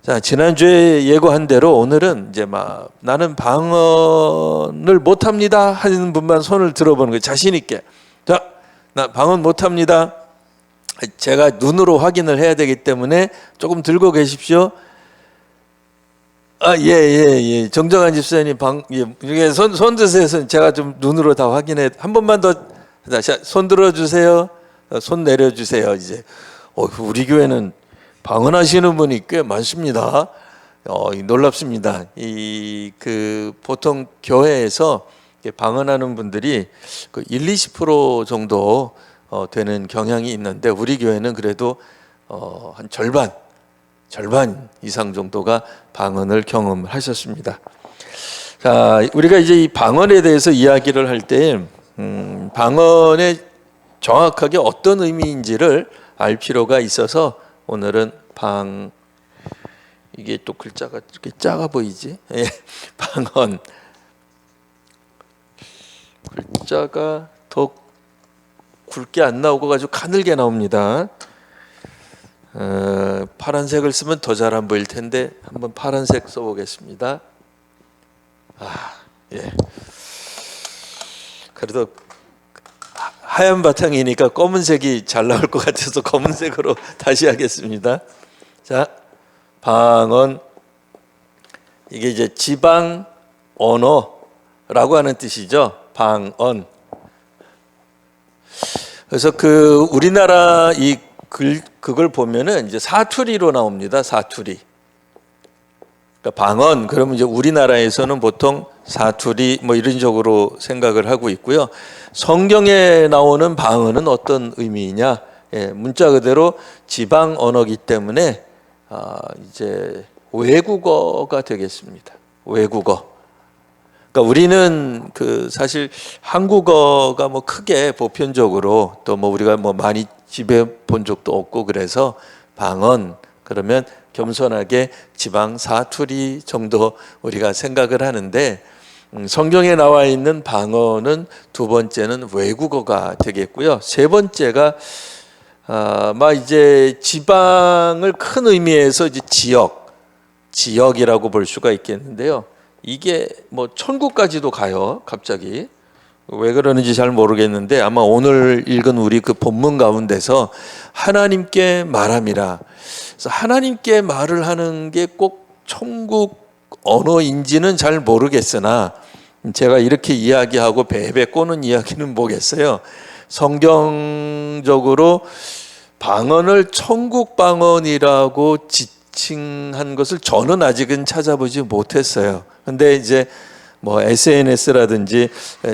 자, 지난주에 예고한 대로 오늘은 이제 막 나는 방언을 못합니다 하는 분만 손을 들어보는 거예요. 자신 있게. 자, 나 방언 못합니다. 제가 눈으로 확인을 해야 되기 때문에 조금 들고 계십시오. 예. 정정한 집사님 이게 손 드세요. 제가 좀 눈으로 다 확인해. 한 번만 더. 자, 손 들어주세요. 손 내려주세요. 이제 우리 교회는 방언하시는 분이 꽤 많습니다. 놀랍습니다. 보통 교회에서 방언하는 분들이 그 1-20% 정도 되는 경향이 있는데 우리 교회는 그래도 한 절반 이상 정도가 방언을 경험하셨습니다. 자, 우리가 이제 이 방언에 대해서 이야기를 할 때 방언의 정확하게 어떤 의미인지를 알 필요가 있어서 오늘은 이게 또 글자가 이렇게 작아 보이지? 예, 방언 글자가 더 굵게 안 나오고 가지고 가늘게 나옵니다. 파란색을 쓰면 더 잘 안 보일 텐데 한번 파란색 써보겠습니다. 예. 그래도 하얀 바탕이니까 검은색이 잘 나올 것 같아서 검은색으로 다시 하겠습니다. 자, 방언 이게 이제 지방 언어라고 하는 뜻이죠. 방언. 그래서 우리나라 그걸 보면은 이제 사투리로 나옵니다. 사투리. 그러니까 방언 그러면 이제 우리나라에서는 보통 사투리 뭐 이런 식으로 생각을 하고 있고요. 성경에 나오는 방언은 어떤 의미이냐? 예, 문자 그대로 지방 언어이기 때문에 이제 외국어가 되겠습니다. 외국어. 그러니까 우리는 사실 한국어가 뭐 크게 보편적으로 또 뭐 우리가 뭐 많이 집에 본 적도 없고 그래서 방언 그러면 겸손하게 지방 사투리 정도 우리가 생각을 하는데 성경에 나와 있는 방언은 두 번째는 외국어가 되겠고요. 세 번째가 이제 지방을 큰 의미에서 이제 지역이라고 볼 수가 있겠는데요. 이게 뭐 천국까지도 가요. 갑자기 왜 그러는지 잘 모르겠는데 아마 오늘 읽은 우리 그 본문 가운데서 하나님께 말함이라. 그래서 하나님께 말을 하는 게 꼭 천국 언어인지는 잘 모르겠으나 제가 이렇게 이야기하고 베베 꼬는 이야기는 뭐겠어요. 성경적으로 방언을 천국 방언이라고 지칭한 것을 저는 아직은 찾아보지 못했어요. 근데 이제 뭐 SNS라든지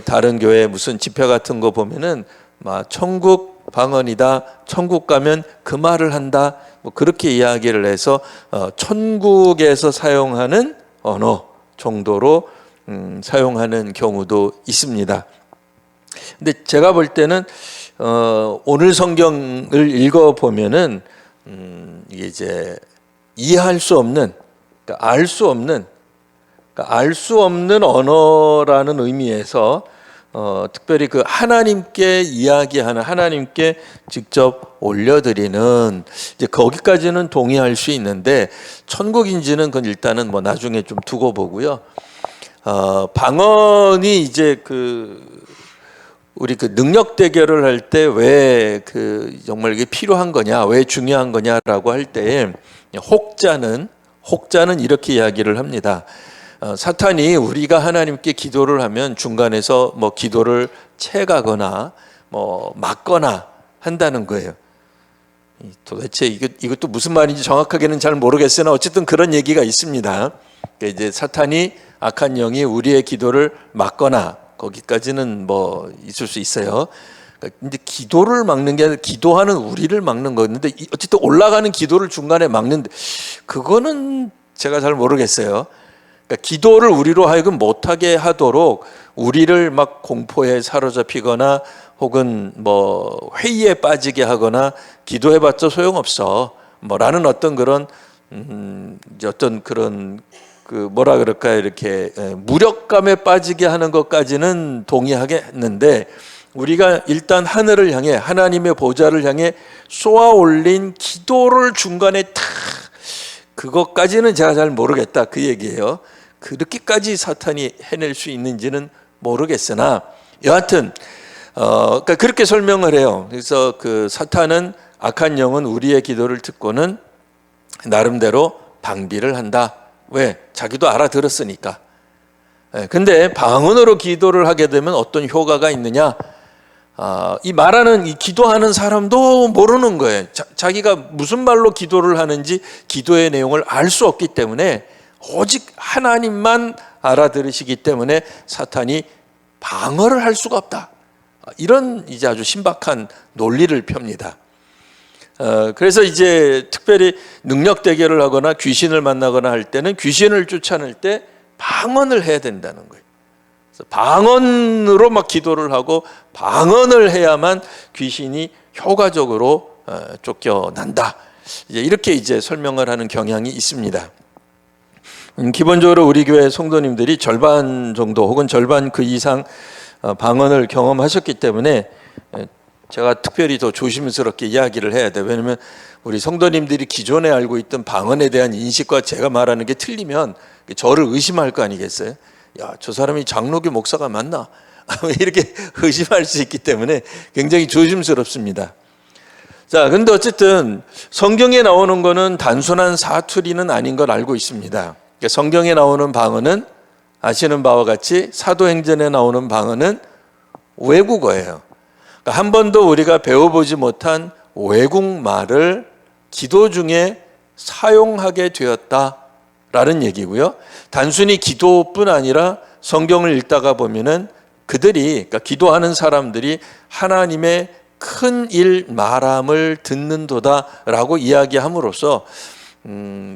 다른 교회 무슨 집회 같은 거 보면은 막 천국 방언이다. 천국 가면 그 말을 한다. 뭐 그렇게 이야기를 해서 천국에서 사용하는 언어 정도로 사용하는 경우도 있습니다. 근데 제가 볼 때는 오늘 성경을 읽어 보면은 이게 이제 이해할 수 없는, 그러니까 알 수 없는 언어라는 의미에서 특별히 그 하나님께 이야기하는 하나님께 직접 올려드리는 이제 거기까지는 동의할 수 있는데 천국인지는 그건 일단은 뭐 나중에 좀 두고 보고요. 방언이 이제 우리 능력 대결을 할 때 왜 정말 이게 필요한 거냐, 왜 중요한 거냐라고 할 때 혹자는 이렇게 이야기를 합니다. 사탄이 우리가 하나님께 기도를 하면 중간에서 뭐 기도를 채가거나 뭐 막거나 한다는 거예요. 도대체 이것도 무슨 말인지 정확하게는 잘 모르겠으나 어쨌든 그런 얘기가 있습니다. 그러니까 이제 사탄이 악한 영이 우리의 기도를 막거나 거기까지는 뭐 있을 수 있어요. 근데 기도를 막는 게 아니라 기도하는 우리를 막는 거였는데 어쨌든 올라가는 기도를 중간에 막는데 그거는 제가 잘 모르겠어요. 그러니까 기도를 우리로 하여금 못하게 하도록 우리를 막 공포에 사로잡히거나 혹은 뭐 회의에 빠지게 하거나 기도해봤자 소용없어 뭐라는 어떤 그런 뭐라 그럴까요? 이렇게 무력감에 빠지게 하는 것까지는 동의하겠는데 우리가 일단 하늘을 향해 하나님의 보좌를 향해 쏘아 올린 기도를 중간에 탁 그것까지는 제가 잘 모르겠다 그 얘기예요. 그렇게까지 사탄이 해낼 수 있는지는 모르겠으나 여하튼 그러니까 그렇게 설명을 해요. 그래서 그 사탄은 악한 영은 우리의 기도를 듣고는 나름대로 방비를 한다. 왜? 자기도 알아들었으니까. 근데 방언으로 기도를 하게 되면 어떤 효과가 있느냐? 이 말하는 이 기도하는 사람도 모르는 거예요. 자기가 무슨 말로 기도를 하는지 기도의 내용을 알 수 없기 때문에 오직 하나님만 알아들으시기 때문에 사탄이 방어를 할 수가 없다. 이런 이제 아주 신박한 논리를 펴니다. 그래서 이제 특별히 능력 대결을 하거나 귀신을 만나거나 할 때는 귀신을 쫓아낼 때 방언을 해야 된다는 거예요. 그래서 방언으로 막 기도를 하고 방언을 해야만 귀신이 효과적으로 쫓겨난다. 이렇게 이제 설명을 하는 경향이 있습니다. 기본적으로 우리 교회 성도님들이 절반 정도 혹은 절반 그 이상 방언을 경험하셨기 때문에 제가 특별히 더 조심스럽게 이야기를 해야 돼요. 왜냐하면 우리 성도님들이 기존에 알고 있던 방언에 대한 인식과 제가 말하는 게 틀리면 저를 의심할 거 아니겠어요? 야, 저 사람이 장로교 목사가 맞나? 이렇게 의심할 수 있기 때문에 굉장히 조심스럽습니다. 자, 근데 어쨌든 성경에 나오는 거는 단순한 사투리는 아닌 걸 알고 있습니다. 성경에 나오는 방언은 아시는 바와 같이 사도행전에 나오는 방언은 외국어예요. 그러니까 한 번도 우리가 배워보지 못한 외국말을 기도 중에 사용하게 되었다라는 얘기고요. 단순히 기도뿐 아니라 성경을 읽다가 보면은 그들이, 그러니까 기도하는 사람들이 하나님의 큰 일 말함을 듣는도다라고 이야기함으로써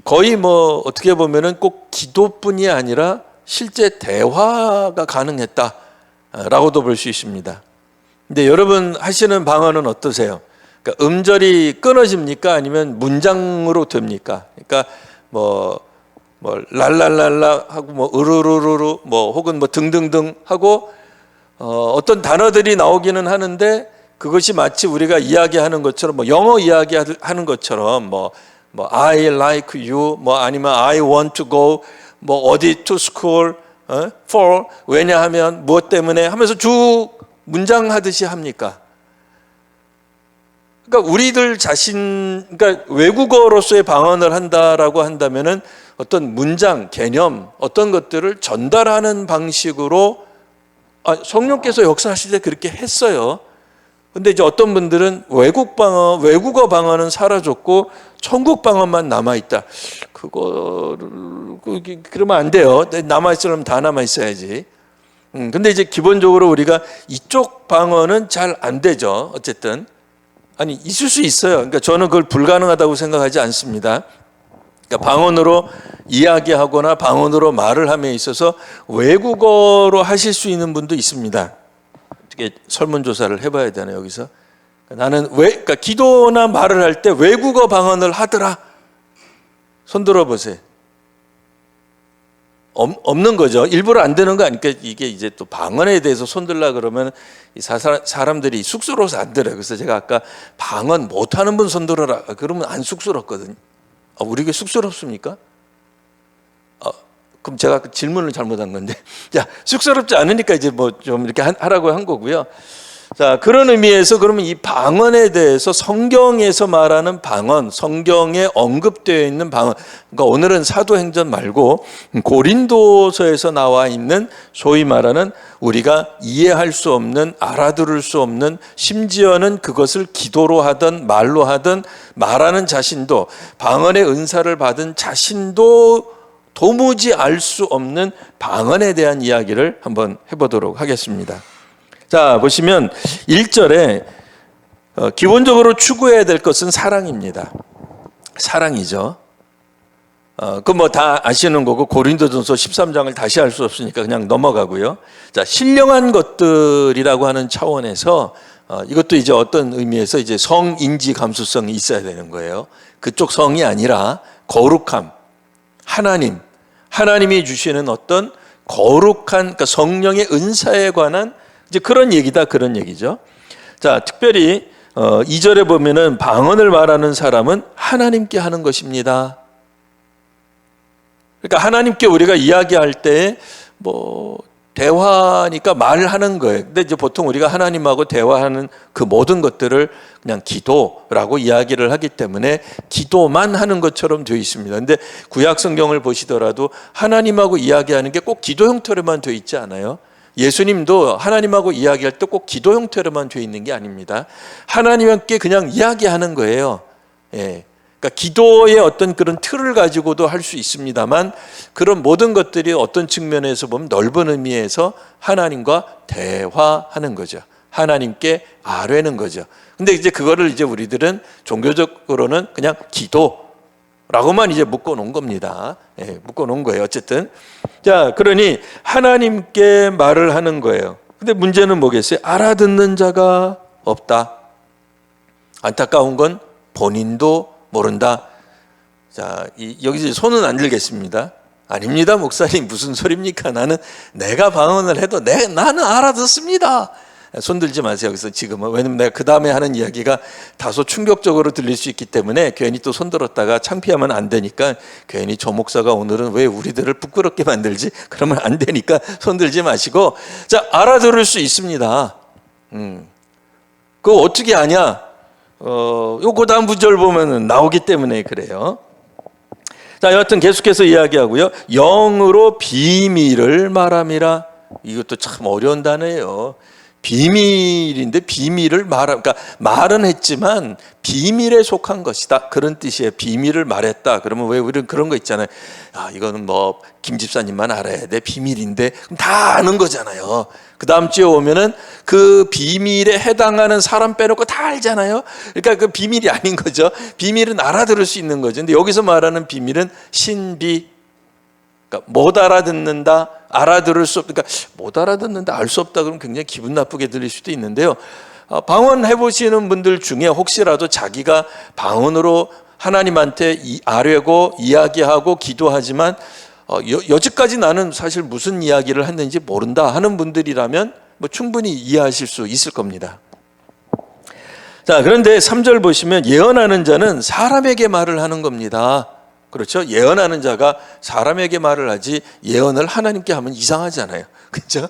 거의 뭐 어떻게 보면은 꼭 기도뿐이 아니라 실제 대화가 가능했다라고도 볼 수 있습니다. 근데 여러분 하시는 방언은 어떠세요? 그러니까 음절이 끊어집니까? 아니면 문장으로 됩니까? 그러니까 뭐 랄랄랄라 하고 뭐 으르르르르 뭐 혹은 뭐 등등등 하고 어떤 단어들이 나오기는 하는데 그것이 마치 우리가 이야기하는 것처럼 뭐 영어 이야기하는 것처럼 뭐 I like you 뭐 아니면 I want to go 뭐 어디 to school for 왜냐하면 무엇 때문에 하면서 쭉 문장하듯이 합니까? 그러니까 우리들 자신, 그러니까 외국어로서의 방언을 한다라고 한다면은 어떤 문장, 개념, 어떤 것들을 전달하는 방식으로 성령께서 역사하실 때 그렇게 했어요. 근데 이제 어떤 분들은 외국어 방언은 사라졌고 천국 방언만 남아있다. 그러면 안 돼요. 남아있으려면 다 남아있어야지. 근데 이제 기본적으로 우리가 이쪽 방언은 잘 안 되죠. 어쨌든. 아니, 있을 수 있어요. 그러니까 저는 그걸 불가능하다고 생각하지 않습니다. 그러니까 방언으로 이야기하거나 방언으로 말을 함에 있어서 외국어로 하실 수 있는 분도 있습니다. 어떻게 설문조사를 해봐야 되나 여기서. 나는 그러니까 기도나 말을 할 때 외국어 방언을 하더라. 손 들어보세요. 없는 거죠. 일부러 안 되는 거 아니까 이게 이제 또 방언에 대해서 손들라 그러면 사람들이 쑥스러워서 안 들어요. 그래서 제가 아까 방언 못하는 분 손들어라 그러면 안 쑥스럽거든요. 우리 게 쑥스럽습니까? 그럼 제가 그 질문을 잘못한 건데, 자, 쑥스럽지 않으니까 이제 뭐 좀 이렇게 하라고 한 거고요. 자, 그런 의미에서 그러면 이 방언에 대해서 성경에서 말하는 방언, 성경에 언급되어 있는 방언, 그러니까 오늘은 사도행전 말고 고린도서에서 나와 있는 소위 말하는 우리가 이해할 수 없는, 알아들을 수 없는, 심지어는 그것을 기도로 하든 말로 하든 말하는 자신도, 방언의 은사를 받은 자신도 도무지 알 수 없는 방언에 대한 이야기를 한번 해보도록 하겠습니다. 자, 보시면 1절에 기본적으로 추구해야 될 것은 사랑입니다. 사랑이죠. 그 뭐 다 아시는 거고 고린도전서 13장을 다시 할 수 없으니까 그냥 넘어가고요. 자, 신령한 것들이라고 하는 차원에서 이것도 이제 어떤 의미에서 이제 성인지 감수성이 있어야 되는 거예요. 그쪽 성이 아니라 거룩함, 하나님이 주시는 어떤 거룩한, 그러니까 성령의 은사에 관한 이제 그런 얘기다, 그런 얘기죠. 자, 특별히 2절에 보면은 방언을 말하는 사람은 하나님께 하는 것입니다. 그러니까 하나님께 우리가 이야기할 때 뭐 대화니까 말하는 거예요. 근데 이제 보통 우리가 하나님하고 대화하는 그 모든 것들을 그냥 기도라고 이야기를 하기 때문에 기도만 하는 것처럼 되어 있습니다. 근데 구약 성경을 보시더라도 하나님하고 이야기하는 게 꼭 기도 형태로만 되어 있지 않아요. 예수님도 하나님하고 이야기할 때 꼭 기도 형태로만 되어 있는 게 아닙니다. 하나님께 그냥 이야기하는 거예요. 예. 그러니까 기도의 어떤 그런 틀을 가지고도 할 수 있습니다만 그런 모든 것들이 어떤 측면에서 보면 넓은 의미에서 하나님과 대화하는 거죠. 하나님께 아뢰는 거죠. 근데 이제 그거를 이제 우리들은 종교적으로는 그냥 기도라고만 이제 묶어 놓은 겁니다. 예, 묶어 놓은 거예요. 어쨌든. 자, 그러니 하나님께 말을 하는 거예요. 근데 문제는 뭐겠어요? 알아듣는 자가 없다. 안타까운 건 본인도 모른다. 자, 여기서 손은 안 들겠습니다. 아닙니다, 목사님. 무슨 소리입니까? 내가 방언을 해도 나는 알아듣습니다. 손 들지 마세요. 여기서 지금은. 왜냐면 내가 그 다음에 하는 이야기가 다소 충격적으로 들릴 수 있기 때문에 괜히 또 손 들었다가 창피하면 안 되니까 괜히 저 목사가 오늘은 왜 우리들을 부끄럽게 만들지? 그러면 안 되니까 손 들지 마시고. 자, 알아들을 수 있습니다. 그거 어떻게 아냐? 요거 다음 구절 보면은 나오기 때문에 그래요. 자, 여하튼 계속해서 이야기하고요. 영으로 비밀을 말함이라. 이것도 참 어려운 단어예요. 비밀인데 비밀을 그러니까 말은 했지만 비밀에 속한 것이다. 그런 뜻이에요. 비밀을 말했다. 그러면 왜 우리는 그런 거 있잖아요. 아, 이거는 뭐 김 집사님만 알아야 돼. 비밀인데 그럼 다 아는 거잖아요. 그 다음 주에 오면은 그 비밀에 해당하는 사람 빼놓고 다 알잖아요. 그러니까 그 비밀이 아닌 거죠. 비밀은 알아들을 수 있는 거죠. 근데 여기서 말하는 비밀은 신비. 그러니까 못 알아듣는다, 알아들을 수 없다. 그러니까 못 알아듣는다, 알 수 없다 그러면 굉장히 기분 나쁘게 들릴 수도 있는데요. 방언 해보시는 분들 중에 혹시라도 자기가 방언으로 하나님한테 아뢰고 이야기하고 기도하지만 여지까지 나는 사실 무슨 이야기를 했는지 모른다 하는 분들이라면 뭐 충분히 이해하실 수 있을 겁니다. 자, 그런데 3절 보시면 예언하는 자는 사람에게 말을 하는 겁니다. 그렇죠? 예언하는 자가 사람에게 말을 하지 예언을 하나님께 하면 이상하잖아요. 그렇죠?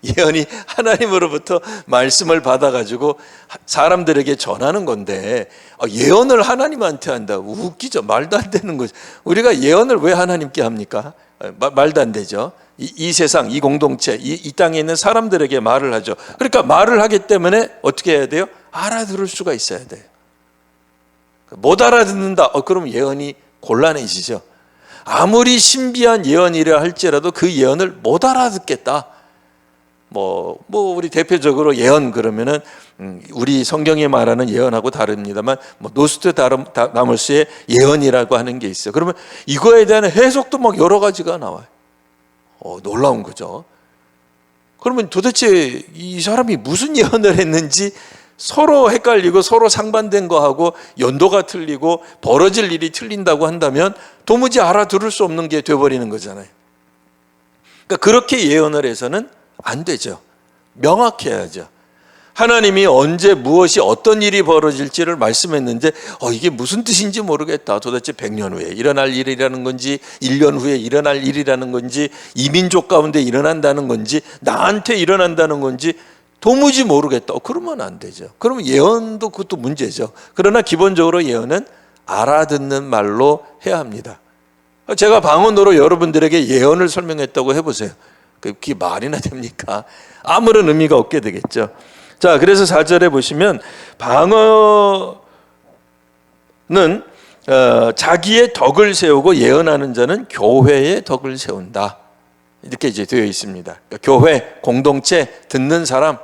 예언이 하나님으로부터 말씀을 받아가지고 사람들에게 전하는 건데 예언을 하나님한테 한다. 웃기죠? 말도 안 되는 거죠. 우리가 예언을 왜 하나님께 합니까? 말도 안 되죠. 이 세상, 이 공동체, 이 땅에 있는 사람들에게 말을 하죠. 그러니까 말을 하기 때문에 어떻게 해야 돼요? 알아들을 수가 있어야 돼요. 못 알아듣는다. 그럼 예언이 곤란해지죠. 아무리 신비한 예언이라 할지라도 그 예언을 못 알아듣겠다. 뭐 우리 대표적으로 예언 그러면은 우리 성경에 말하는 예언하고 다릅니다만 뭐 노스트다무스의 예언이라고 하는 게 있어요. 그러면 이거에 대한 해석도 막 여러 가지가 나와요. 놀라운 거죠. 그러면 도대체 이 사람이 무슨 예언을 했는지 서로 헷갈리고 서로 상반된 거하고 연도가 틀리고 벌어질 일이 틀린다고 한다면 도무지 알아들을 수 없는 게 돼버리는 거잖아요. 그러니까 그렇게 예언을 해서는 안 되죠. 명확해야죠. 하나님이 언제 무엇이 어떤 일이 벌어질지를 말씀했는데 이게 무슨 뜻인지 모르겠다. 도대체 100년 후에 일어날 일이라는 건지 1년 후에 일어날 일이라는 건지 이민족 가운데 일어난다는 건지 나한테 일어난다는 건지 도무지 모르겠다. 그러면 안 되죠. 그러면 예언도 그것도 문제죠. 그러나 기본적으로 예언은 알아듣는 말로 해야 합니다. 제가 방언으로 여러분들에게 예언을 설명했다고 해보세요. 그게 말이나 됩니까? 아무런 의미가 없게 되겠죠. 자, 그래서 4절에 보시면 방언은 자기의 덕을 세우고 예언하는 자는 교회의 덕을 세운다. 이렇게 이제 되어 있습니다. 그러니까 교회, 공동체, 듣는 사람,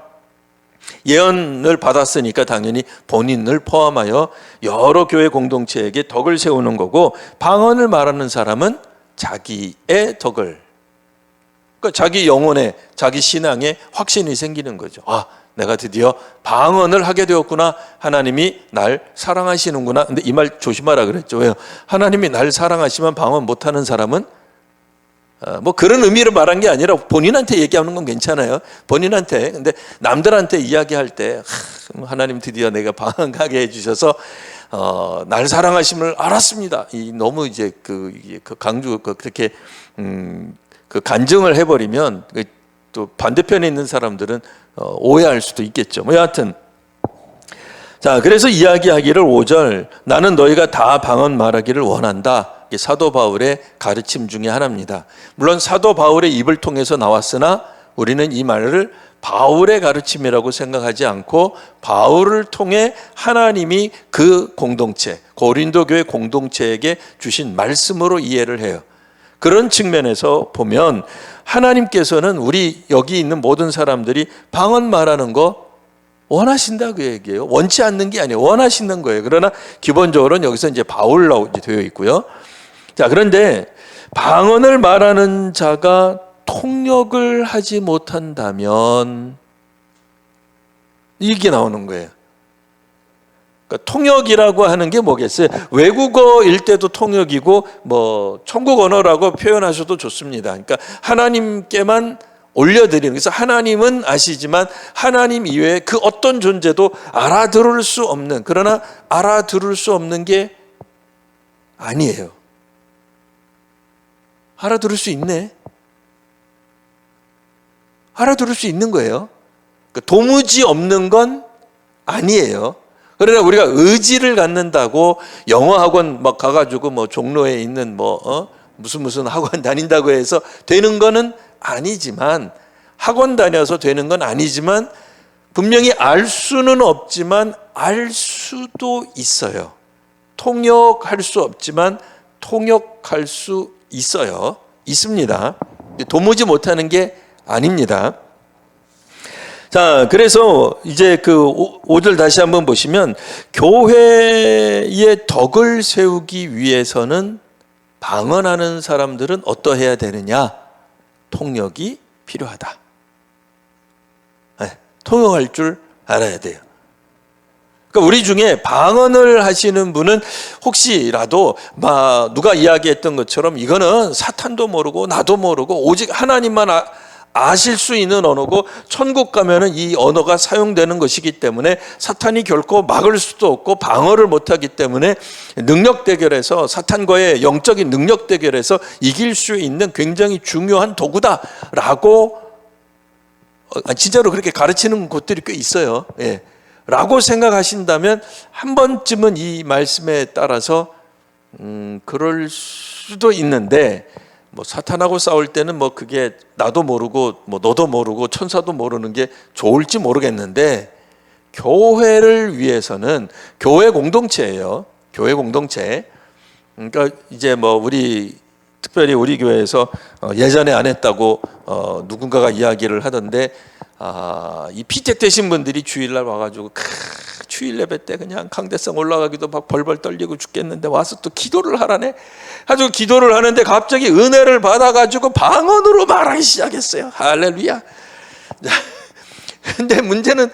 예언을 받았으니까 당연히 본인을 포함하여 여러 교회 공동체에게 덕을 세우는 거고, 방언을 말하는 사람은 자기의 덕을, 그러니까 자기 영혼에, 자기 신앙에 확신이 생기는 거죠. 내가 드디어 방언을 하게 되었구나. 하나님이 날 사랑하시는구나. 근데 이 말 조심하라 그랬죠. 왜요? 하나님이 날 사랑하시면 방언 못하는 사람은 뭐 그런 의미로 말한 게 아니라 본인한테 얘기하는 건 괜찮아요. 본인한테. 근데 남들한테 이야기할 때 하나님 드디어 내가 방언하게 해주셔서 날 사랑하심을 알았습니다. 이 너무 이제 그 강조 그렇게 그 간증을 해버리면 또 반대편에 있는 사람들은 오해할 수도 있겠죠. 뭐 여하튼 자, 그래서 이야기하기를 5절 나는 너희가 다 방언 말하기를 원한다. 이게 사도 바울의 가르침 중에 하나입니다. 물론 사도 바울의 입을 통해서 나왔으나 우리는 이 말을 바울의 가르침이라고 생각하지 않고 바울을 통해 하나님이 그 공동체, 고린도 교회 공동체에게 주신 말씀으로 이해를 해요. 그런 측면에서 보면 하나님께서는 우리 여기 있는 모든 사람들이 방언 말하는 거 원하신다 그 얘기예요. 원치 않는 게 아니에요. 원하시는 거예요. 그러나 기본적으로는 여기서 이제 바울로 되어 있고요. 자, 그런데 방언을 말하는 자가 통역을 하지 못한다면 이게 나오는 거예요. 그러니까 통역이라고 하는 게 뭐겠어요? 외국어일 때도 통역이고 뭐 천국 언어라고 표현하셔도 좋습니다. 그러니까 하나님께만 올려드리는, 그래서 하나님은 아시지만 하나님 이외에 그 어떤 존재도 알아들을 수 없는, 그러나 알아들을 수 없는 게 아니에요. 알아들을 수 있네. 알아들을 수 있는 거예요. 그러니까 도무지 없는 건 아니에요. 그러나 우리가 의지를 갖는다고 영어 학원 막 가가지고 뭐 종로에 있는 무슨 학원 다닌다고 해서 되는 거는 아니지만, 학원 다녀서 되는 건 아니지만 분명히 알 수는 없지만 알 수도 있어요. 통역할 수 없지만 통역할 수 있어요. 있습니다. 도무지 못하는 게 아닙니다. 자, 그래서 이제 그 5절 다시 한번 보시면 교회의 덕을 세우기 위해서는 방언하는 사람들은 어떠해야 되느냐? 통역이 필요하다. 네, 통역할 줄 알아야 돼요. 그러니까 우리 중에 방언을 하시는 분은 혹시라도 누가 이야기했던 것처럼 이거는 사탄도 모르고 나도 모르고 오직 하나님만 아실 수 있는 언어고 천국 가면은 이 언어가 사용되는 것이기 때문에 사탄이 결코 막을 수도 없고 방어를 못하기 때문에 능력 대결에서, 사탄과의 영적인 능력 대결에서 이길 수 있는 굉장히 중요한 도구다라고 진짜로 그렇게 가르치는 곳들이 꽤 있어요. 예. 라고 생각하신다면 한 번쯤은 이 말씀에 따라서 그럴 수도 있는데, 뭐 사탄하고 싸울 때는 뭐 그게 나도 모르고 뭐 너도 모르고 천사도 모르는 게 좋을지 모르겠는데, 교회를 위해서는, 교회 공동체예요. 교회 공동체. 그러니까 이제 뭐 특별히 우리 교회에서 예전에 안 했다고 누군가가 이야기를 하던데, 이 피택 되신 분들이 주일날 와가지고 주일 예배 때 그냥 강대상 올라가기도 막 벌벌 떨리고 죽겠는데 와서 또 기도를 하라네. 아주 기도를 하는데 갑자기 은혜를 받아가지고 방언으로 말하기 시작했어요. 할렐루야. 근데 문제는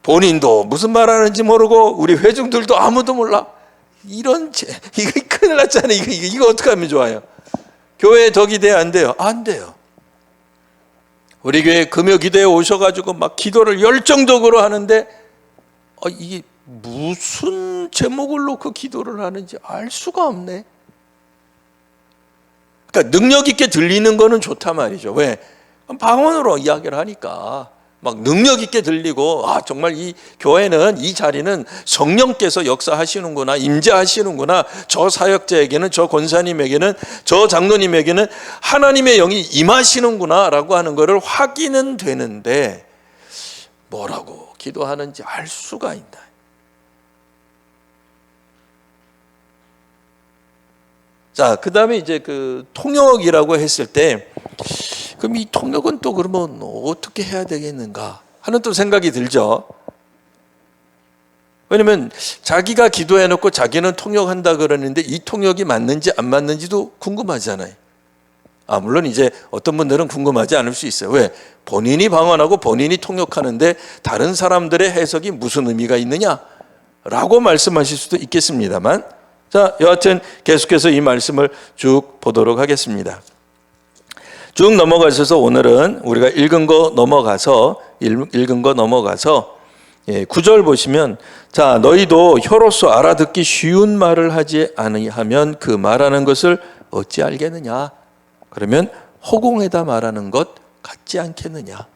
본인도 무슨 말하는지 모르고 우리 회중들도 아무도 몰라. 이거 큰일 났잖아요. 이거 어떻게 하면 좋아요? 교회에 덕이 돼야 안 돼요? 안 돼요. 우리 교회 금요 기도에 오셔가지고 막 기도를 열정적으로 하는데 이게 무슨 제목을 놓고 기도를 하는지 알 수가 없네. 그러니까 능력 있게 들리는 거는 좋단 말이죠. 왜? 방언으로 이야기를 하니까 막 능력 있게 들리고, 정말 이 교회는, 이 자리는 성령께서 역사하시는구나, 임재하시는구나, 저 사역자에게는, 저 권사님에게는, 저 장로님에게는 하나님의 영이 임하시는구나 라고 하는 것을 확인은 되는데 뭐라고 기도하는지 알 수가 있다. 자, 그 다음에 이제 그 통역이라고 했을 때, 그럼 이 통역은 또 그러면 어떻게 해야 되겠는가 하는 또 생각이 들죠. 왜냐면 자기가 기도해놓고 자기는 통역한다 그러는데 이 통역이 맞는지 안 맞는지도 궁금하잖아요. 물론 이제 어떤 분들은 궁금하지 않을 수 있어요. 왜? 본인이 방언하고 본인이 통역하는데 다른 사람들의 해석이 무슨 의미가 있느냐라고 말씀하실 수도 있겠습니다만, 자, 여하튼 계속해서 이 말씀을 쭉 보도록 하겠습니다. 쭉 넘어가셔서 오늘은 우리가 읽은 거 넘어가서 9절 보시면 자 너희도 혀로서 알아듣기 쉬운 말을 하지 아니하면 그 말하는 것을 어찌 알겠느냐. 그러면 허공에다 말하는 것 같지 않겠느냐.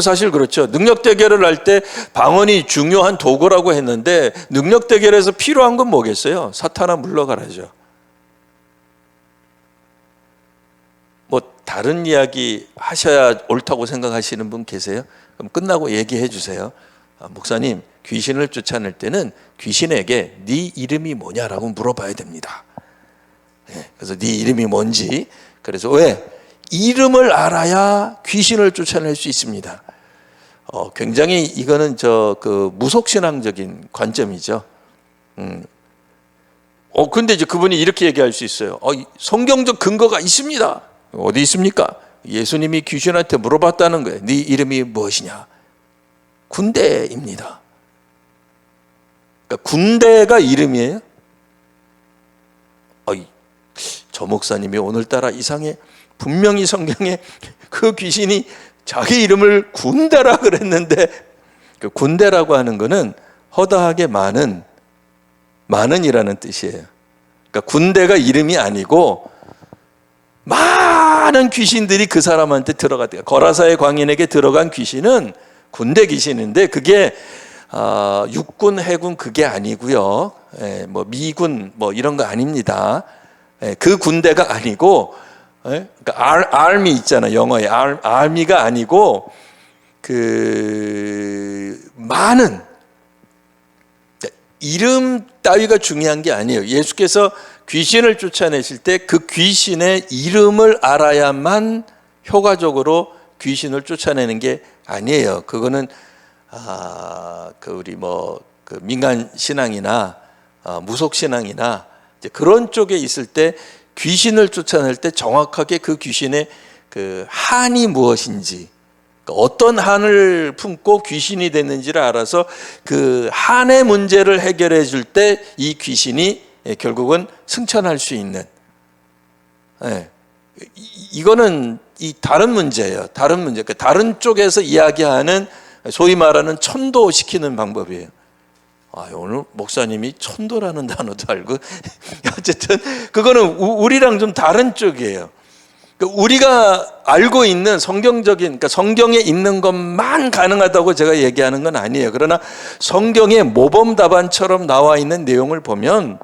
사실 그렇죠. 능력 대결을 할 때 방언이 중요한 도구라고 했는데 능력 대결에서 필요한 건 뭐겠어요? 사탄아 물러가라죠. 뭐 다른 이야기 하셔야 옳다고 생각하시는 분 계세요? 그럼 끝나고 얘기해 주세요. 목사님, 귀신을 쫓아낼 때는 귀신에게 네 이름이 뭐냐라고 물어봐야 됩니다. 그래서 네 이름이 뭔지. 그래서 왜? 이름을 알아야 귀신을 쫓아낼 수 있습니다. 굉장히 이거는 무속신앙적인 관점이죠. 근데 이제 그분이 이렇게 얘기할 수 있어요. 성경적 근거가 있습니다. 어디 있습니까? 예수님이 귀신한테 물어봤다는 거예요. 네 이름이 무엇이냐? 군대입니다. 그러니까 군대가 이름이에요? 저 목사님이 오늘따라 이상해. 분명히 성경에 그 귀신이 자기 이름을 군대라 그랬는데 그 군대라고 하는 거는 허다하게 많은이라는 뜻이에요. 그러니까 군대가 이름이 아니고 많은 귀신들이 그 사람한테 들어갔대요. 거라사의 광인에게 들어간 귀신은 군대 귀신인데 그게 육군, 해군 그게 아니고요. 뭐 미군 뭐 이런 거 아닙니다. 그 군대가 아니고 그러니까 army 있잖아 영어에 army가 아니고 그 많은 이름 따위가 중요한 게 아니에요. 예수께서 귀신을 쫓아내실 때 그 귀신의 이름을 알아야만 효과적으로 귀신을 쫓아내는 게 아니에요. 그거는 우리 그 민간 신앙이나 무속 신앙이나 그런 쪽에 있을 때 귀신을 쫓아낼 때 정확하게 그 귀신의 그 한이 무엇인지, 어떤 한을 품고 귀신이 됐는지를 알아서 그 한의 문제를 해결해 줄 때 이 귀신이 결국은 승천할 수 있는. 이거는 이 다른 문제예요. 다른 문제. 다른 쪽에서 이야기하는 소위 말하는 천도시키는 방법이에요. 오늘 목사님이 천도라는 단어도 알고 어쨌든 그거는 우리랑 좀 다른 쪽이에요. 우리가 알고 있는 성경적인, 그러니까 성경에 있는 것만 가능하다고 제가 얘기하는 건 아니에요. 그러나 성경의 모범 답안처럼 나와 있는 내용을 보면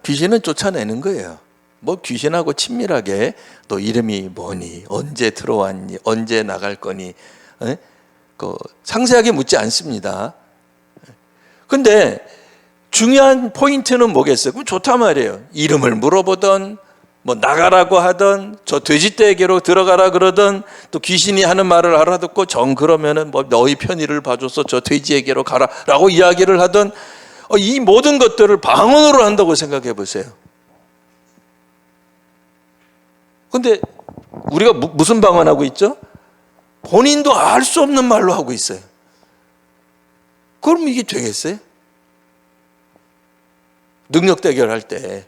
귀신은 쫓아내는 거예요. 뭐 귀신하고 친밀하게 너 이름이 뭐니, 언제 들어왔니, 언제 나갈 거니, 상세하게 묻지 않습니다. 근데 중요한 포인트는 뭐겠어요? 그럼 좋단 말이에요. 이름을 물어보던 뭐 나가라고 하던 저 돼지떼에게로 들어가라 그러던 또 귀신이 하는 말을 알아듣고 정 그러면은 뭐 너희 편의를 봐줘서 저 돼지에게로 가라라고 이야기를 하던 이 모든 것들을 방언으로 한다고 생각해 보세요. 근데 우리가 무슨 방언하고 있죠? 본인도 알 수 없는 말로 하고 있어요. 그럼 이게 되겠어요? 능력 대결할 때.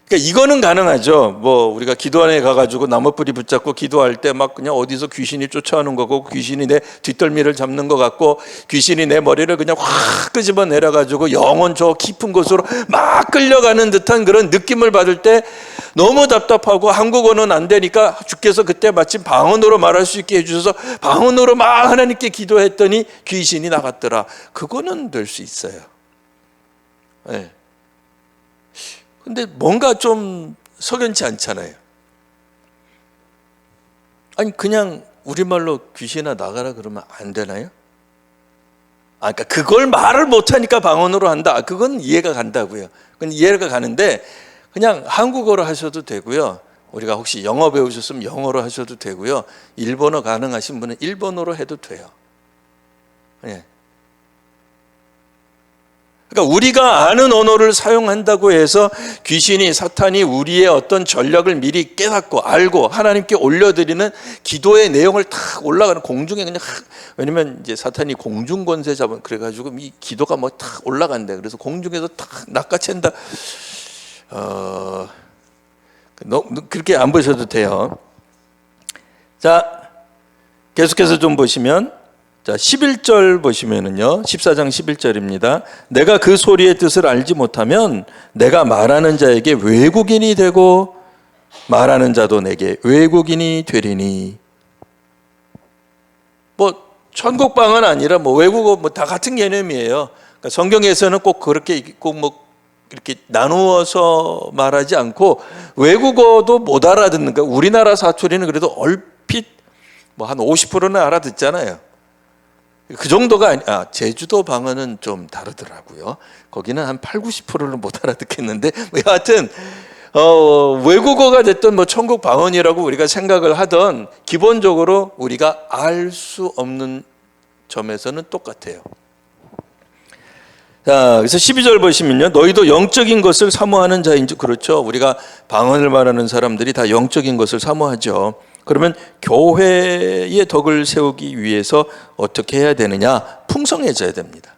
그러니까 이거는 가능하죠. 뭐 우리가 기도원에 가가지고 나무뿌리 붙잡고 기도할 때 막 그냥 어디서 귀신이 쫓아오는 거고 귀신이 내 뒷덜미를 잡는 것 같고 귀신이 내 머리를 그냥 확 끄집어 내려가지고 영혼 저 깊은 곳으로 막 끌려가는 듯한 그런 느낌을 받을 때 너무 답답하고 한국어는 안 되니까 주께서 그때 마침 방언으로 말할 수 있게 해주셔서 방언으로 막 하나님께 기도했더니 귀신이 나갔더라. 그거는 될 수 있어요. 네. 근데 뭔가 좀 석연치 않잖아요. 아니 그냥 우리말로 귀신아 나가라 그러면 안 되나요? 그러니까 그걸 말을 못하니까 방언으로 한다. 그건 이해가 간다고요. 그건 이해가 가는데 그냥 한국어로 하셔도 되고요. 우리가 혹시 영어 배우셨으면 영어로 하셔도 되고요. 일본어 가능하신 분은 일본어로 해도 돼요. 네. 그러니까 우리가 아는 언어를 사용한다고 해서 귀신이 사탄이 우리의 어떤 전략을 미리 깨닫고 알고 하나님께 올려드리는 기도의 내용을 탁 올라가는 공중에 그냥 왜냐면 이제 사탄이 공중 권세 잡은 그래가지고 이 기도가 뭐 탁 올라간대. 그래서 공중에서 탁 낚아챈다. 그렇게 안 보셔도 돼요. 자, 계속해서 좀 보시면 자 11절 보시면은요 14장 11절입니다. 내가 그 소리의 뜻을 알지 못하면 내가 말하는 자에게 외국인이 되고 말하는 자도 내게 외국인이 되리니. 뭐 천국 방언 아니라 뭐 외국어 뭐 다 같은 개념이에요. 그러니까 성경에서는 꼭 그렇게 꼭 뭐 이렇게 나누어서 말하지 않고 외국어도 못 알아듣는 거. 우리나라 사투리는 그래도 얼핏 뭐 한 50%는 알아듣잖아요. 그 정도가 제주도 방언은 좀 다르더라고요. 거기는 한 8, 90%를 못 알아듣겠는데 뭐 여하튼 외국어가 됐던 뭐 천국 방언이라고 우리가 생각을 하던 기본적으로 우리가 알 수 없는 점에서는 똑같아요. 자, 그래서 12절 보시면요. 너희도 영적인 것을 사모하는 자인지. 그렇죠. 우리가 방언을 말하는 사람들이 다 영적인 것을 사모하죠. 그러면 교회의 덕을 세우기 위해서 어떻게 해야 되느냐? 풍성해져야 됩니다.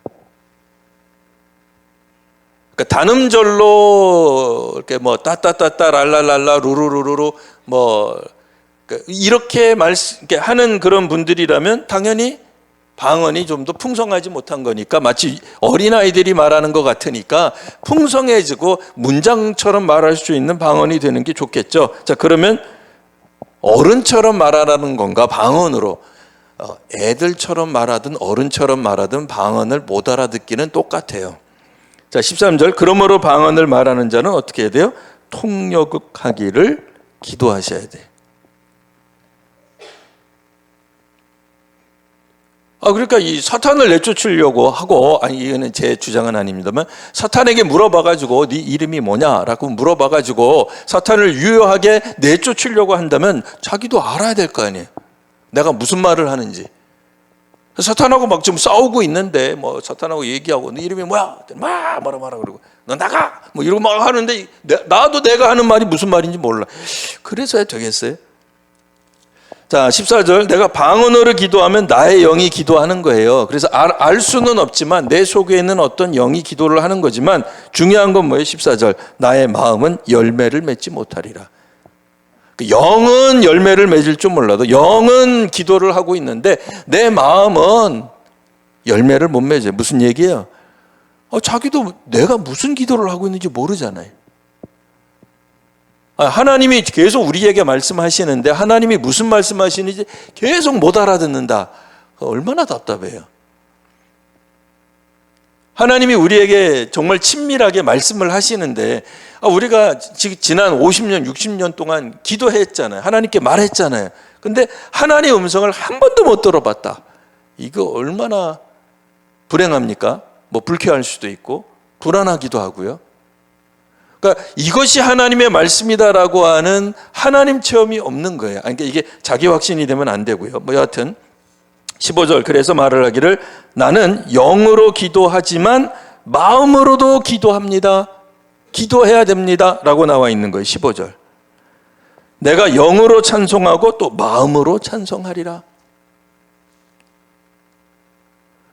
그러니까 단음절로 이렇게 뭐 따따따따 랄랄랄라 루루루루루 뭐 이렇게 이렇게 하는 그런 분들이라면 당연히 방언이 좀 더 풍성하지 못한 거니까 마치 어린아이들이 말하는 것 같으니까 풍성해지고 문장처럼 말할 수 있는 방언이 되는 게 좋겠죠. 자, 그러면 어른처럼 말하라는 건가? 방언으로 애들처럼 말하든 어른처럼 말하든 방언을 못 알아듣기는 똑같아요. 자, 13절 그러므로 방언을 말하는 자는 어떻게 해야 돼요? 통역하기를 기도하셔야 돼. 그러니까 이 사탄을 내쫓으려고 하고, 이거는 제 주장은 아닙니다만, 사탄에게 물어봐가지고, 네 이름이 뭐냐라고 물어봐가지고, 사탄을 유효하게 내쫓으려고 한다면, 자기도 알아야 될 거 아니에요. 내가 무슨 말을 하는지. 사탄하고 막 지금 싸우고 있는데, 뭐, 사탄하고 얘기하고, 네 이름이 뭐야? 뭐라 그러고, 너 나가! 뭐 이러고 막 하는데, 나도 내가 하는 말이 무슨 말인지 몰라. 그래서야 되겠어요? 자, 14절 내가 방언으로 기도하면 나의 영이 기도하는 거예요. 그래서 알 수는 없지만 내 속에 있는 어떤 영이 기도를 하는 거지만 중요한 건 뭐예요? 14절 나의 마음은 열매를 맺지 못하리라. 영은 열매를 맺을 줄 몰라도 영은 기도를 하고 있는데 내 마음은 열매를 못 맺어요. 무슨 얘기예요? 자기도 내가 무슨 기도를 하고 있는지 모르잖아요. 하나님이 계속 우리에게 말씀하시는데 하나님이 무슨 말씀하시는지 계속 못 알아듣는다. 얼마나 답답해요. 하나님이 우리에게 정말 친밀하게 말씀을 하시는데 우리가 지난 50년, 60년 동안 기도했잖아요. 하나님께 말했잖아요. 근데 하나님의 음성을 한 번도 못 들어봤다. 이거 얼마나 불행합니까? 뭐 불쾌할 수도 있고 불안하기도 하고요. 그러니까 이것이 하나님의 말씀이다라고 하는 하나님 체험이 없는 거예요. 그러니까 이게 자기 확신이 되면 안 되고요. 뭐 여하튼 15절 그래서 말을 하기를 나는 영으로 기도하지만 마음으로도 기도합니다. 기도해야 됩니다. 라고 나와 있는 거예요. 15절. 내가 영으로 찬송하고 또 마음으로 찬송하리라.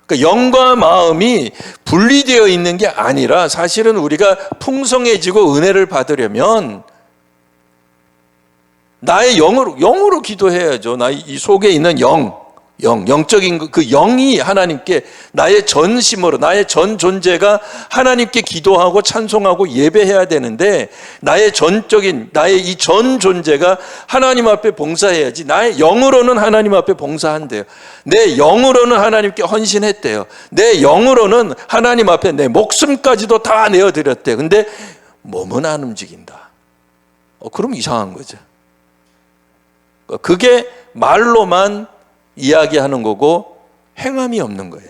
그러니까 영과 마음이 분리되어 있는 게 아니라 사실은 우리가 풍성해지고 은혜를 받으려면 나의 영으로 기도해야죠. 나의 이 속에 있는 영적인 그 영이 하나님께 나의 전심으로 나의 전 존재가 하나님께 기도하고 찬송하고 예배해야 되는데 나의 전적인 나의 이 전 존재가 하나님 앞에 봉사해야지. 나의 영으로는 하나님 앞에 봉사한대요. 내 영으로는 하나님께 헌신했대요. 내 영으로는 하나님 앞에 내 목숨까지도 다 내어드렸대요. 근데 몸은 안 움직인다. 그럼 이상한 거죠. 그게 말로만 이야기하는 거고 행함이 없는 거예요.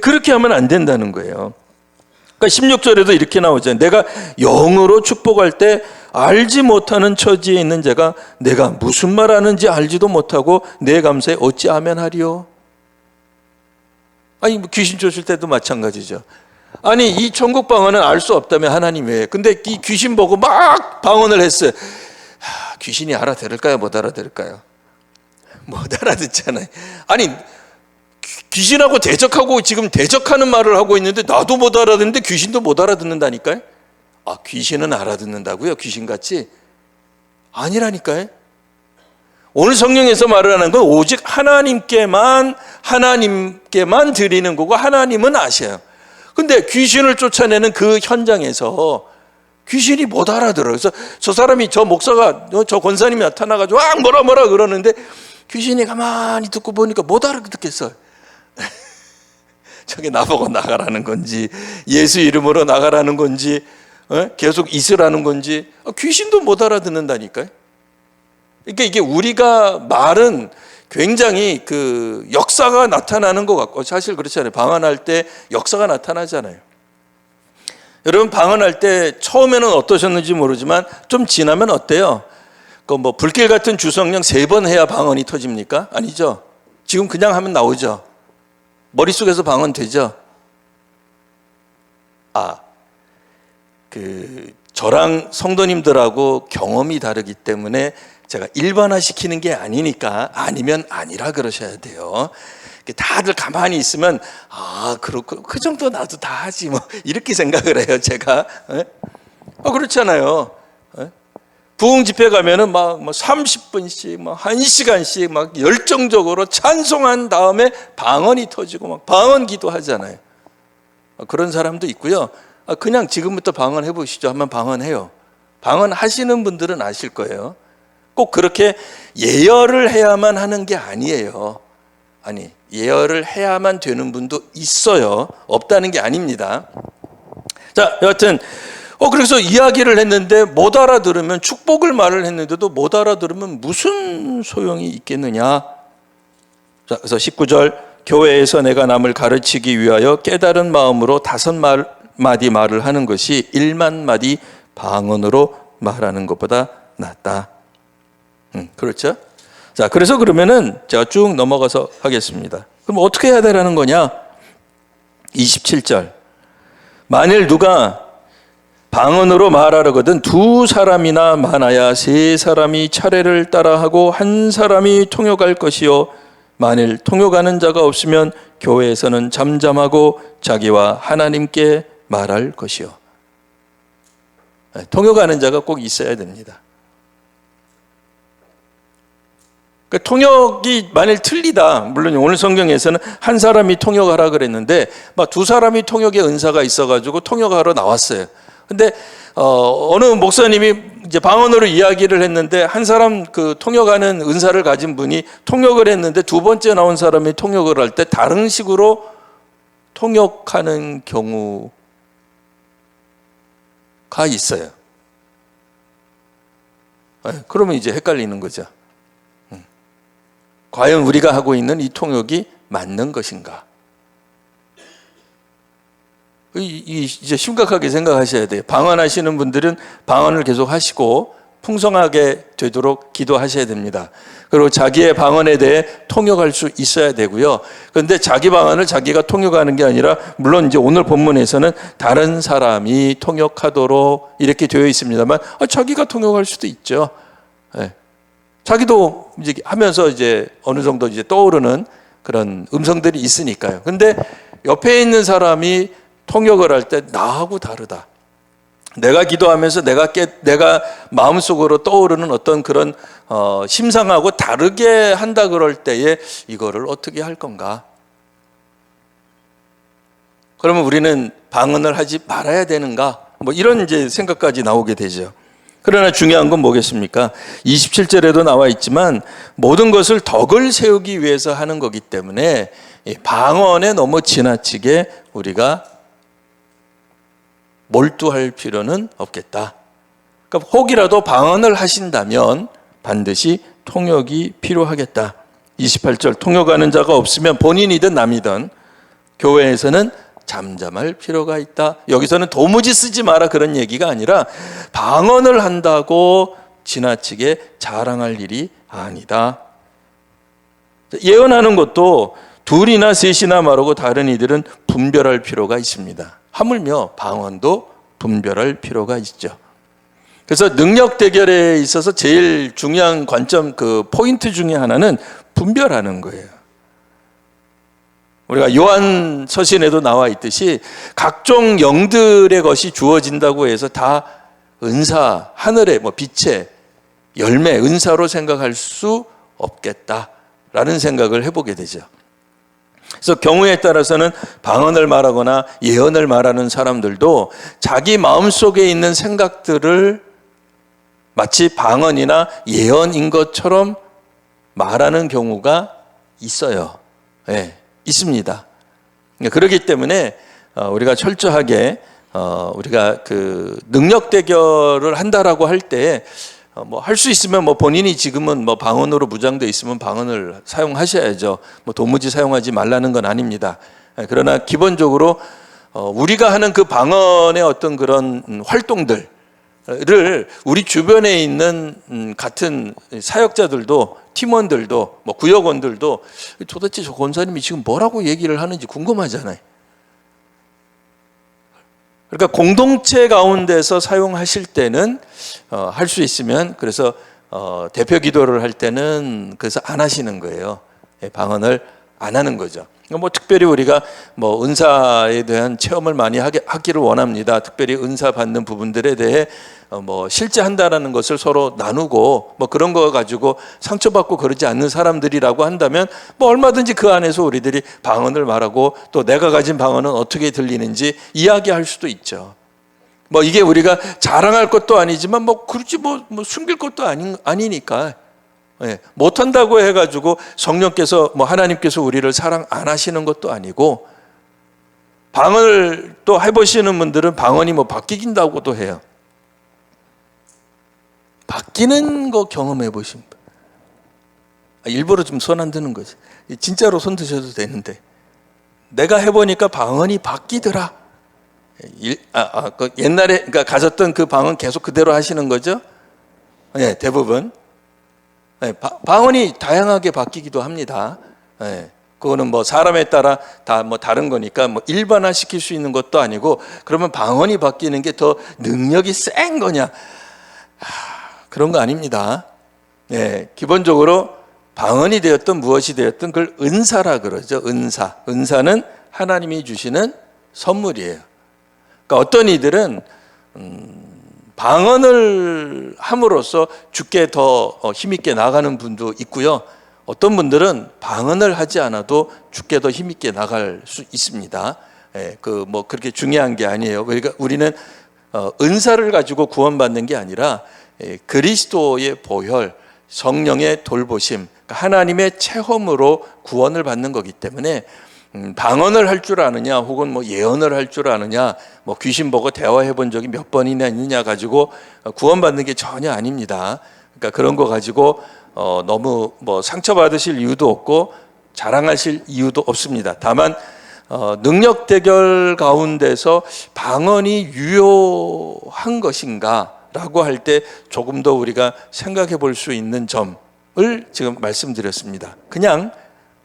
그렇게 하면 안 된다는 거예요. 그러니까 16절에도 이렇게 나오잖아요. 내가 영으로 축복할 때 알지 못하는 처지에 있는 자가 내가 무슨 말 하는지 알지도 못하고 내 감사에 어찌하면 하리요. 뭐 귀신 쫓을 때도 마찬가지죠. 이 천국 방언은 알 수 없다면 하나님 왜? 근데 이 귀신 보고 막 방언을 했어요. 귀신이 알아들을까요? 못 알아들을까요? 못 알아듣잖아요. 귀신하고 대적하고 지금 대적하는 말을 하고 있는데 나도 못 알아듣는데 귀신도 못 알아듣는다니까요. 귀신은 알아듣는다고요? 귀신같이? 아니라니까요. 오늘 성경에서 말하는 건 오직 하나님께만 드리는 거고 하나님은 아셔요. 근데 귀신을 쫓아내는 그 현장에서 귀신이 못 알아들어요. 그래서 저 사람이, 저 목사가, 저 권사님이 나타나가지고 뭐라 그러는데 귀신이 가만히 듣고 보니까 못 알아듣겠어요. 저게 나보고 나가라는 건지, 예수 이름으로 나가라는 건지, 계속 있으라는 건지 귀신도 못 알아듣는다니까요. 그러니까 이게 우리가 말은 굉장히 그 역사가 나타나는 것 같고, 사실 그렇잖아요. 방언할 때 역사가 나타나잖아요. 여러분, 방언할 때 처음에는 어떠셨는지 모르지만 좀 지나면 어때요? 그 뭐 불길 같은 주성령 3번 해야 방언이 터집니까? 아니죠. 지금 그냥 하면 나오죠. 머릿속에서 방언 되죠. 저랑 성도님들하고 경험이 다르기 때문에 제가 일반화 시키는 게 아니니까 아니면 아니라 그러셔야 돼요. 다들 가만히 있으면 그렇고 그 정도 나도 다 하지 뭐 이렇게 생각을 해요, 제가. 그렇잖아요. 부흥 집회 가면은 막 30분씩 막 1시간씩 막 열정적으로 찬송한 다음에 방언이 터지고 막 방언 기도하잖아요. 그런 사람도 있고요. 그냥 지금부터 방언 해보시죠 하면 방언해요. 방언 하시는 분들은 아실 거예요. 꼭 그렇게 예열을 해야만 하는 게 아니에요. 예열을 해야만 되는 분도 있어요. 없다는 게 아닙니다. 자, 여하튼 그래서 이야기를 했는데 못 알아들으면, 축복을 말을 했는데도 못 알아들으면 무슨 소용이 있겠느냐. 자, 그래서 19절, 교회에서 내가 남을 가르치기 위하여 깨달은 마음으로 5마디 말을 하는 것이 1만 마디 방언으로 말하는 것보다 낫다. 그렇죠? 자, 그래서 그러면은 제가 쭉 넘어가서 하겠습니다. 그럼 어떻게 해야 되라는 거냐? 27절. 만일 누가 방언으로 말하려거든 2사람이나 많아야 3사람이 차례를 따라하고 1사람이 통역할 것이요. 만일 통역하는 자가 없으면 교회에서는 잠잠하고 자기와 하나님께 말할 것이요. 통역하는 자가 꼭 있어야 됩니다. 통역이 만일 틀리다, 물론 오늘 성경에서는 1사람이 통역하라 그랬는데 막 2사람이 통역의 은사가 있어가지고 통역하러 나왔어요. 근데 어느 목사님이 이제 방언으로 이야기를 했는데 한 사람 그 통역하는 은사를 가진 분이 통역을 했는데 2번째 나온 사람이 통역을 할 때 다른 식으로 통역하는 경우가 있어요. 그러면 이제 헷갈리는 거죠. 과연 우리가 하고 있는 이 통역이 맞는 것인가? 이제 심각하게 생각하셔야 돼요. 방언하시는 분들은 방언을 계속 하시고 풍성하게 되도록 기도하셔야 됩니다. 그리고 자기의 방언에 대해 통역할 수 있어야 되고요. 그런데 자기 방언을 자기가 통역하는 게 아니라, 물론 이제 오늘 본문에서는 다른 사람이 통역하도록 이렇게 되어 있습니다만 자기가 통역할 수도 있죠. 네. 자기도 이제 하면서 이제 어느 정도 이제 떠오르는 그런 음성들이 있으니까요. 근데 옆에 있는 사람이 통역을 할 때 나하고 다르다. 내가 기도하면서 내가 마음속으로 떠오르는 어떤 그런 심상하고 다르게 한다 그럴 때에 이거를 어떻게 할 건가? 그러면 우리는 방언을 하지 말아야 되는가? 뭐 이런 이제 생각까지 나오게 되죠. 그러나 중요한 건 뭐겠습니까? 27절에도 나와 있지만 모든 것을 덕을 세우기 위해서 하는 거기 때문에 방언에 너무 지나치게 우리가 몰두할 필요는 없겠다. 그러니까 혹이라도 방언을 하신다면 반드시 통역이 필요하겠다. 28절, 통역하는 자가 없으면 본인이든 남이든 교회에서는 잠잠할 필요가 있다. 여기서는 도무지 쓰지 마라 그런 얘기가 아니라 방언을 한다고 지나치게 자랑할 일이 아니다. 예언하는 것도 2이나 3이나 말하고 다른 이들은 분별할 필요가 있습니다. 하물며 방언도 분별할 필요가 있죠. 그래서 능력 대결에 있어서 제일 중요한 관점, 그 포인트 중에 하나는 분별하는 거예요. 우리가 요한 서신에도 나와 있듯이 각종 영들의 것이 주어진다고 해서 다 은사, 하늘의 빛의 열매, 은사로 생각할 수 없겠다라는 생각을 해보게 되죠. 그래서 경우에 따라서는 방언을 말하거나 예언을 말하는 사람들도 자기 마음속에 있는 생각들을 마치 방언이나 예언인 것처럼 말하는 경우가 있어요. 네, 있습니다. 그렇기 때문에 우리가 철저하게 우리가 그 능력 대결을 한다라고 할 때 뭐 할 수 있으면 뭐 본인이 지금은 뭐 방언으로 무장돼 있으면 방언을 사용하셔야죠. 뭐 도무지 사용하지 말라는 건 아닙니다. 그러나 기본적으로 우리가 하는 그 방언의 어떤 그런 활동들을 우리 주변에 있는 같은 사역자들도, 팀원들도, 뭐 구역원들도 도대체 저 권사님이 지금 뭐라고 얘기를 하는지 궁금하잖아요. 그러니까 공동체 가운데서 사용하실 때는 할 수 있으면, 그래서 대표 기도를 할 때는 그래서 안 하시는 거예요. 방언을 안 하는 거죠. 뭐 특별히 우리가 뭐 은사에 대한 체험을 많이 하기를 원합니다. 특별히 은사 받는 부분들에 대해 뭐 실제 한다라는 것을 서로 나누고 뭐 그런 거 가지고 상처받고 그러지 않는 사람들이라고 한다면 뭐 얼마든지 그 안에서 우리들이 방언을 말하고 또 내가 가진 방언은 어떻게 들리는지 이야기할 수도 있죠. 뭐 이게 우리가 자랑할 것도 아니지만 뭐 그렇지 뭐 숨길 것도 아니니까. 예, 못한다고 해가지고 성령께서 뭐 하나님께서 우리를 사랑 안 하시는 것도 아니고, 방언을 또 해보시는 분들은 방언이 뭐 바뀌긴다고도 해요. 바뀌는 거 경험해 보신 분. 일부러 좀 손 안 드는 거지. 진짜로 손 드셔도 되는데, 내가 해보니까 방언이 바뀌더라. 그 옛날에 그러니까 가졌던 그 방언 계속 그대로 하시는 거죠? 예, 대부분. 네, 방언이 다양하게 바뀌기도 합니다. 네, 그거는 뭐 사람에 따라 다 뭐 다른 거니까 뭐 일반화 시킬 수 있는 것도 아니고, 그러면 방언이 바뀌는 게 더 능력이 센 거냐? 그런 거 아닙니다. 네, 기본적으로 방언이 되었든 무엇이 되었든 그걸 은사라 그러죠. 은사. 은사는 하나님이 주시는 선물이에요. 그러니까 어떤 이들은 방언을 함으로써 주께 더 힘있게 나가는 분도 있고요. 어떤 분들은 방언을 하지 않아도 주께 더 힘있게 나갈 수 있습니다. 그 뭐 그렇게 중요한 게 아니에요. 그러니까 우리는 은사를 가지고 구원받는 게 아니라 그리스도의 보혈, 성령의 돌보심, 하나님의 체험으로 구원을 받는 거기 때문에 방언을 할 줄 아느냐 혹은 뭐 예언을 할 줄 아느냐, 뭐 귀신 보고 대화해 본 적이 몇 번이나 있느냐 가지고 구원받는 게 전혀 아닙니다. 그러니까 그런 거 가지고 너무 뭐 상처받으실 이유도 없고 자랑하실 이유도 없습니다. 다만 능력 대결 가운데서 방언이 유효한 것인가 라고 할 때 조금 더 우리가 생각해 볼 수 있는 점을 지금 말씀드렸습니다. 그냥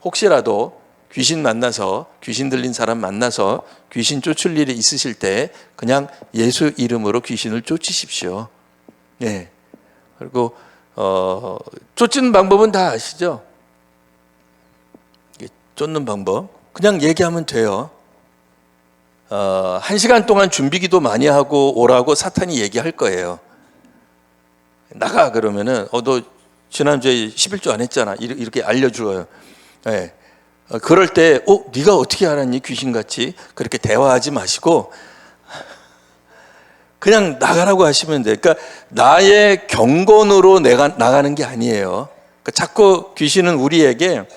혹시라도 귀신 만나서, 귀신 들린 사람 만나서 귀신 쫓을 일이 있으실 때 그냥 예수 이름으로 귀신을 쫓으십시오. 예. 그리고 쫓는 방법은 다 아시죠? 쫓는 방법 그냥 얘기하면 돼요. 1시간 동안 준비기도 많이 하고 오라고 사탄이 얘기할 거예요. 나가 그러면은 너 지난주에 11조 안 했잖아 이렇게 알려줘요. 예. 그럴 때 네가 어떻게 알았니? 귀신같이 그렇게 대화하지 마시고 그냥 나가라고 하시면 돼. 그러니까 나의 경건으로 내가 나가는 게 아니에요. 그러니까 자꾸 귀신은 우리에게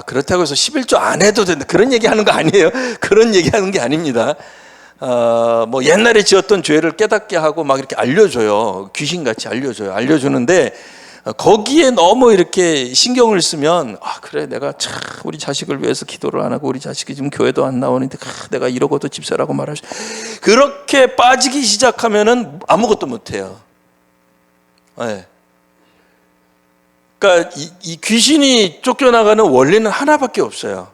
그렇다고 해서 11조 안 해도 된다 그런 얘기하는 거 아니에요. 그런 얘기하는 게 아닙니다. 뭐 옛날에 지었던 죄를 깨닫게 하고 막 이렇게 알려줘요. 귀신같이 알려줘요. 알려주는데 거기에 너무 이렇게 신경을 쓰면 그래 내가 참 우리 자식을 위해서 기도를 안 하고 우리 자식이 지금 교회도 안 나오는데 내가 이러고도 집사라고 말할 수, 그렇게 빠지기 시작하면은 아무것도 못해요. 네. 그러니까 이 귀신이 쫓겨나가는 원리는 하나밖에 없어요.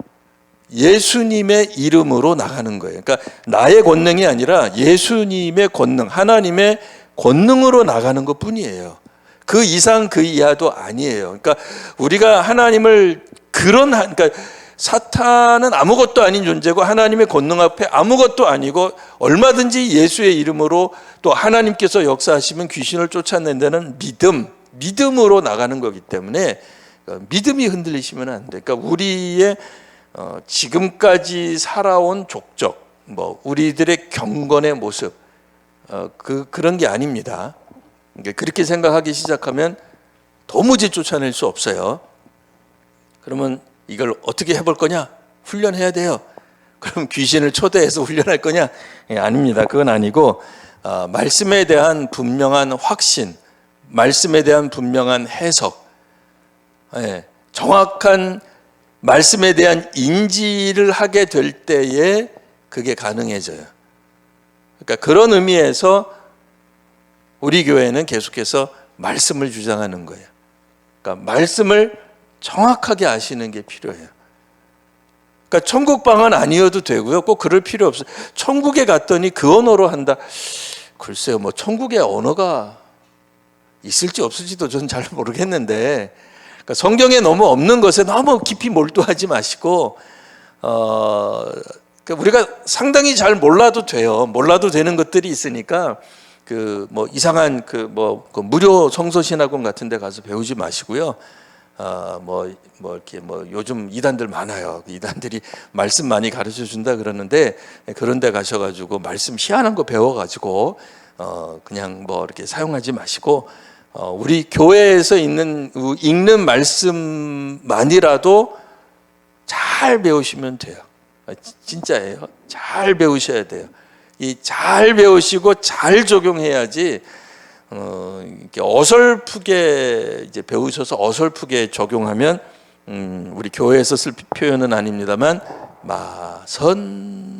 예수님의 이름으로 나가는 거예요. 그러니까 나의 권능이 아니라 예수님의 권능, 하나님의 권능으로 나가는 것 뿐이에요. 그 이상 그 이하도 아니에요. 그러니까 우리가 하나님을 그러니까 사탄은 아무것도 아닌 존재고 하나님의 권능 앞에 아무것도 아니고 얼마든지 예수의 이름으로 또 하나님께서 역사하시면 귀신을 쫓아낸다는 믿음으로 나가는 거기 때문에 그러니까 믿음이 흔들리시면 안 돼. 그러니까 우리의 지금까지 살아온 족적, 뭐 우리들의 경건의 모습, 그런 게 아닙니다. 그러니까 그렇게 생각하기 시작하면 도무지 쫓아낼 수 없어요. 그러면 이걸 어떻게 해볼 거냐? 훈련해야 돼요. 그럼 귀신을 초대해서 훈련할 거냐? 아닙니다. 그건 아니고 말씀에 대한 분명한 확신, 말씀에 대한 분명한 해석, 정확한 말씀에 대한 인지를 하게 될 때에 그게 가능해져요. 그러니까 그런 의미에서 우리 교회는 계속해서 말씀을 주장하는 거예요. 그러니까 말씀을 정확하게 아시는 게 필요해요. 그러니까 천국 방언 아니어도 되고요. 꼭 그럴 필요 없어요. 천국에 갔더니 그 언어로 한다. 글쎄요, 뭐 천국에 언어가 있을지 없을지도 저는 잘 모르겠는데, 그러니까 성경에 너무 없는 것에 너무 깊이 몰두하지 마시고, 그러니까 우리가 상당히 잘 몰라도 돼요. 몰라도 되는 것들이 있으니까 그 뭐 이상한 그 무료 성서신학원 같은데 가서 배우지 마시고요. 이렇게 요즘 이단들 많아요. 이단들이 말씀 많이 가르쳐 준다 그러는데 그런데 가셔가지고 말씀 희한한 거 배워가지고 그냥 이렇게 사용하지 마시고 우리 교회에서 읽는 말씀만이라도 잘 배우시면 돼요. 진짜예요. 잘 배우셔야 돼요. 이 잘 배우시고 잘 적용해야지. 이렇게 어설프게 이제 배우셔서 어설프게 적용하면 우리 교회에서 쓸 표현은 아닙니다만 마선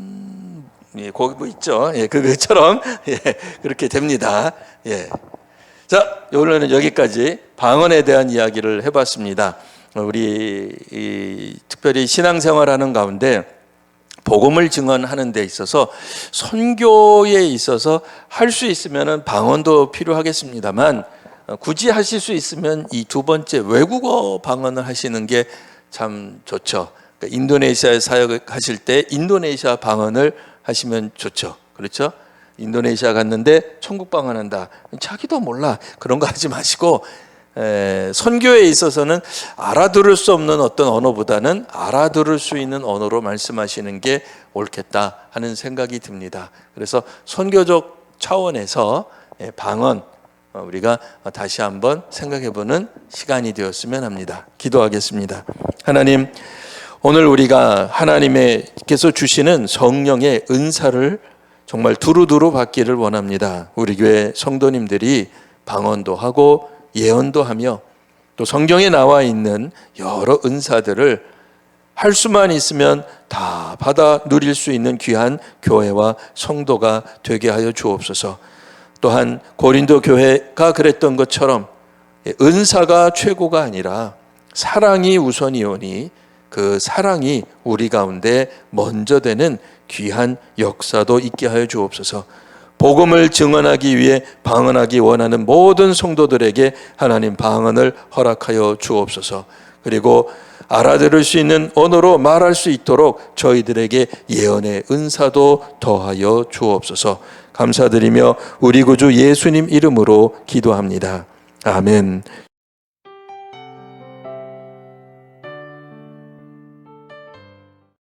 거기 뭐 있죠? 그것처럼 그렇게 됩니다. 자, 오늘은 여기까지 방언에 대한 이야기를 해봤습니다. 우리 특별히 신앙생활하는 가운데 복음을 증언하는 데 있어서 선교에 있어서 할 수 있으면 방언도 필요하겠습니다만 굳이 하실 수 있으면 이 두 번째 외국어 방언을 하시는 게 참 좋죠. 그러니까 인도네시아에 사역하실 때 인도네시아 방언을 하시면 좋죠. 그렇죠? 인도네시아 갔는데 천국 방언한다. 자기도 몰라. 그런 거 하지 마시고 선교에 있어서는 알아들을 수 없는 어떤 언어보다는 알아들을 수 있는 언어로 말씀하시는 게 옳겠다 하는 생각이 듭니다. 그래서 선교적 차원에서 방언 우리가 다시 한번 생각해보는 시간이 되었으면 합니다. 기도하겠습니다. 하나님, 오늘 우리가 하나님께서 주시는 성령의 은사를 정말 두루두루 받기를 원합니다. 우리 교회 성도님들이 방언도 하고 예언도 하며 또 성경에 나와 있는 여러 은사들을 할 수만 있으면 다 받아 누릴 수 있는 귀한 교회와 성도가 되게 하여 주옵소서. 또한 고린도 교회가 그랬던 것처럼 은사가 최고가 아니라 사랑이 우선이오니 그 사랑이 우리 가운데 먼저 되는 귀한 역사도 있게 하여 주옵소서. 복음을 증언하기 위해 방언하기 원하는 모든 성도들에게 하나님 방언을 허락하여 주옵소서. 그리고 알아들을 수 있는 언어로 말할 수 있도록 저희들에게 예언의 은사도 더하여 주옵소서. 감사드리며 우리 구주 예수님 이름으로 기도합니다. 아멘.